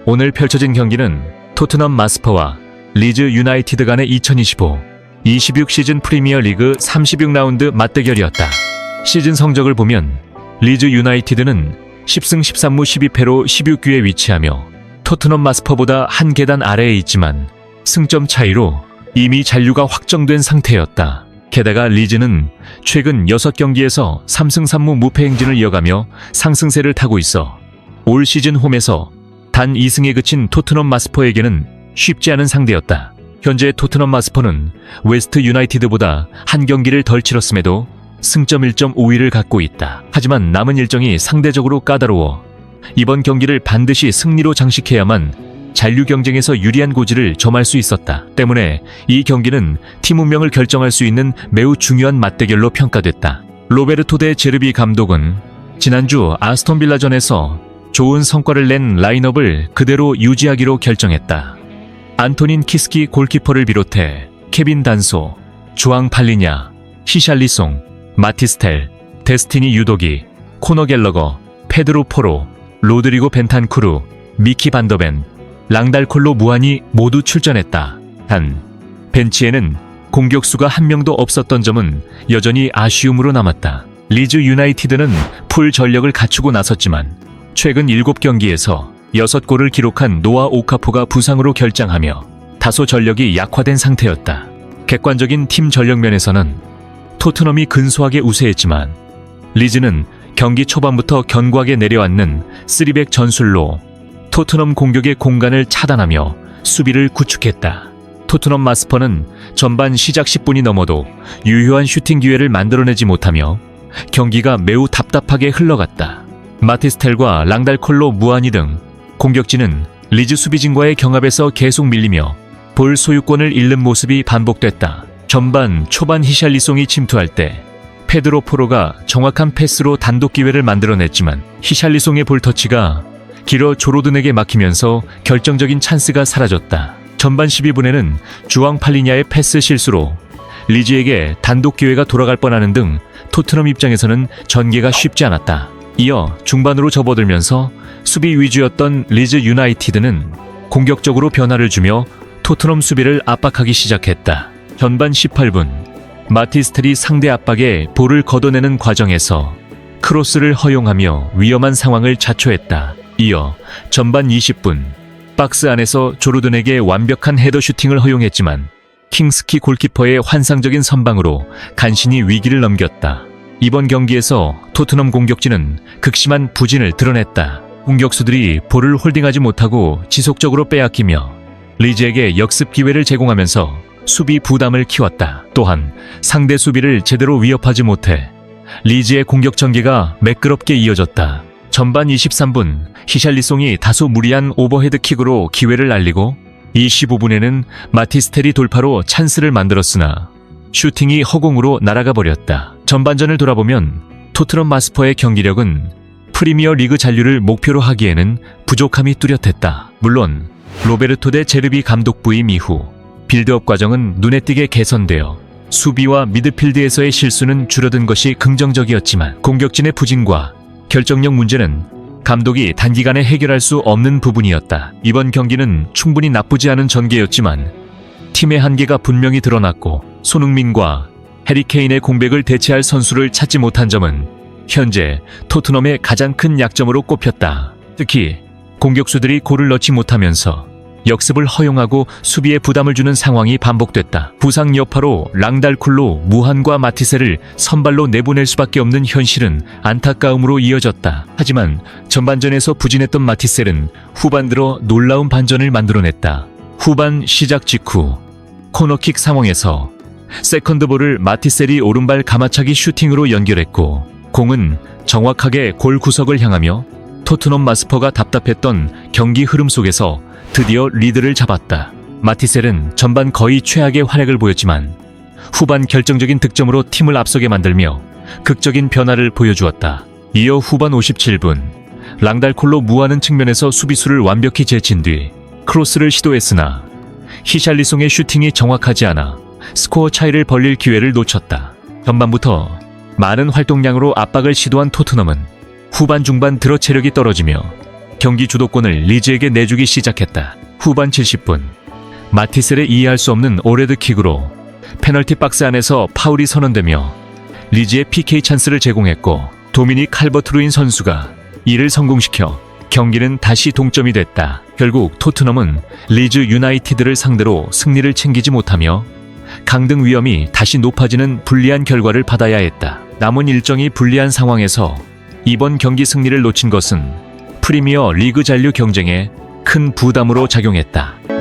오늘 펼쳐진 경기는 토트넘 마스퍼와 리즈 유나이티드 간의 2025-26 시즌 프리미어 리그 36라운드 맞대결이었다. 시즌 성적을 보면 리즈 유나이티드는 10승 13무 12패로 16위에 위치하며 토트넘 마스퍼보다 한 계단 아래에 있지만 승점 차이로 이미 잔류가 확정된 상태였다. 게다가 리즈는 최근 6경기에서 3승 3무 무패 행진을 이어가며 상승세를 타고 있어 올 시즌 홈에서 단 2승에 그친 토트넘 마스퍼에게는 쉽지 않은 상대였다. 현재 토트넘 마스퍼는 웨스트 유나이티드보다 한 경기를 덜 치렀음에도 승점 1.5위를 갖고 있다. 하지만 남은 일정이 상대적으로 까다로워 이번 경기를 반드시 승리로 장식해야만 잔류 경쟁에서 유리한 고지를 점할 수 있었다. 때문에 이 경기는 팀 운명을 결정할 수 있는 매우 중요한 맞대결로 평가됐다. 로베르토 데 제르비 감독은 지난주 아스톤 빌라전에서 좋은 성과를 낸 라인업을 그대로 유지하기로 결정했다. 안토닌 키스키 골키퍼를 비롯해 케빈 단소, 주앙 팔리냐, 히샬리송, 마티스텔, 데스티니 유도기, 코너 갤러거, 페드로 포로, 로드리고 벤탄쿠르, 미키 반더벤, 랑달콜로 무한이 모두 출전했다. 단, 벤치에는 공격수가 한 명도 없었던 점은 여전히 아쉬움으로 남았다. 리즈 유나이티드는 풀 전력을 갖추고 나섰지만 최근 7경기에서 6골을 기록한 노아 오카포가 부상으로 결장하며 다소 전력이 약화된 상태였다. 객관적인 팀 전력 면에서는 토트넘이 근소하게 우세했지만 리즈는 경기 초반부터 견고하게 내려앉는 3백 전술로 토트넘 공격의 공간을 차단하며 수비를 구축했다. 토트넘 마스퍼는 전반 시작 10분이 넘어도 유효한 슈팅 기회를 만들어내지 못하며 경기가 매우 답답하게 흘러갔다. 마티스텔과 랑달콜로 무아니 등 공격진은 리즈 수비진과의 경합에서 계속 밀리며 볼 소유권을 잃는 모습이 반복됐다. 전반 초반 히샬리송이 침투할 때 페드로 포로가 정확한 패스로 단독 기회를 만들어냈지만 히샬리송의 볼터치가 길어 조로든에게 막히면서 결정적인 찬스가 사라졌다. 전반 12분에는 주앙 팔리냐의 패스 실수로 리즈에게 단독 기회가 돌아갈 뻔하는 등 토트넘 입장에서는 전개가 쉽지 않았다. 이어 중반으로 접어들면서 수비 위주였던 리즈 유나이티드는 공격적으로 변화를 주며 토트넘 수비를 압박하기 시작했다. 전반 18분 마티스텔이 상대 압박에 볼을 걷어내는 과정에서 크로스를 허용하며 위험한 상황을 자초했다. 이어 전반 20분 박스 안에서 조르든에게 완벽한 헤더 슈팅을 허용했지만 킹스키 골키퍼의 환상적인 선방으로 간신히 위기를 넘겼다. 이번 경기에서 토트넘 공격진은 극심한 부진을 드러냈다. 공격수들이 볼을 홀딩하지 못하고 지속적으로 빼앗기며 리즈에게 역습 기회를 제공하면서 수비 부담을 키웠다. 또한 상대 수비를 제대로 위협하지 못해 리즈의 공격 전개가 매끄럽게 이어졌다. 전반 23분 히샬리송이 다소 무리한 오버헤드 킥으로 기회를 날리고 25분에는 마티스텔이 돌파로 찬스를 만들었으나 슈팅이 허공으로 날아가 버렸다. 전반전을 돌아보면 토트넘 마스퍼의 경기력은 프리미어 리그 잔류를 목표로 하기에는 부족함이 뚜렷했다. 물론 로베르토 데 제르비 감독 부임 이후 빌드업 과정은 눈에 띄게 개선되어 수비와 미드필드에서의 실수는 줄어든 것이 긍정적이었지만 공격진의 부진과 결정력 문제는 감독이 단기간에 해결할 수 없는 부분이었다. 이번 경기는 충분히 나쁘지 않은 전개였지만 팀의 한계가 분명히 드러났고 손흥민과 해리케인의 공백을 대체할 선수를 찾지 못한 점은 현재 토트넘의 가장 큰 약점으로 꼽혔다. 특히 공격수들이 골을 넣지 못하면서 역습을 허용하고 수비에 부담을 주는 상황이 반복됐다. 부상 여파로 랑달쿨로 무한과 마티세를 선발로 내보낼 수밖에 없는 현실은 안타까움으로 이어졌다. 하지만 전반전에서 부진했던 마티셀은 후반 들어 놀라운 반전을 만들어냈다. 후반 시작 직후 코너킥 상황에서 세컨드볼을 마티셀이 오른발 가마차기 슈팅으로 연결했고 공은 정확하게 골 구석을 향하며 토트넘 마스퍼가 답답했던 경기 흐름 속에서 드디어 리드를 잡았다. 마티셀은 전반 거의 최악의 활약을 보였지만 후반 결정적인 득점으로 팀을 앞서게 만들며 극적인 변화를 보여주었다. 이어 후반 57분 랑달콜로 무하는 측면에서 수비수를 완벽히 제친 뒤 크로스를 시도했으나 히샬리송의 슈팅이 정확하지 않아 스코어 차이를 벌릴 기회를 놓쳤다. 전반부터 많은 활동량으로 압박을 시도한 토트넘은 후반 중반 들어 체력이 떨어지며 경기 주도권을 리즈에게 내주기 시작했다. 후반 70분 마티셀의 이해할 수 없는 오레드 킥으로 페널티 박스 안에서 파울이 선언되며 리즈의 PK 찬스를 제공했고 도미닉 칼버트루인 선수가 이를 성공시켜 경기는 다시 동점이 됐다. 결국 토트넘은 리즈 유나이티드를 상대로 승리를 챙기지 못하며 강등 위험이 다시 높아지는 불리한 결과를 받아야 했다. 남은 일정이 불리한 상황에서 이번 경기 승리를 놓친 것은 프리미어 리그 잔류 경쟁에 큰 부담으로 작용했다.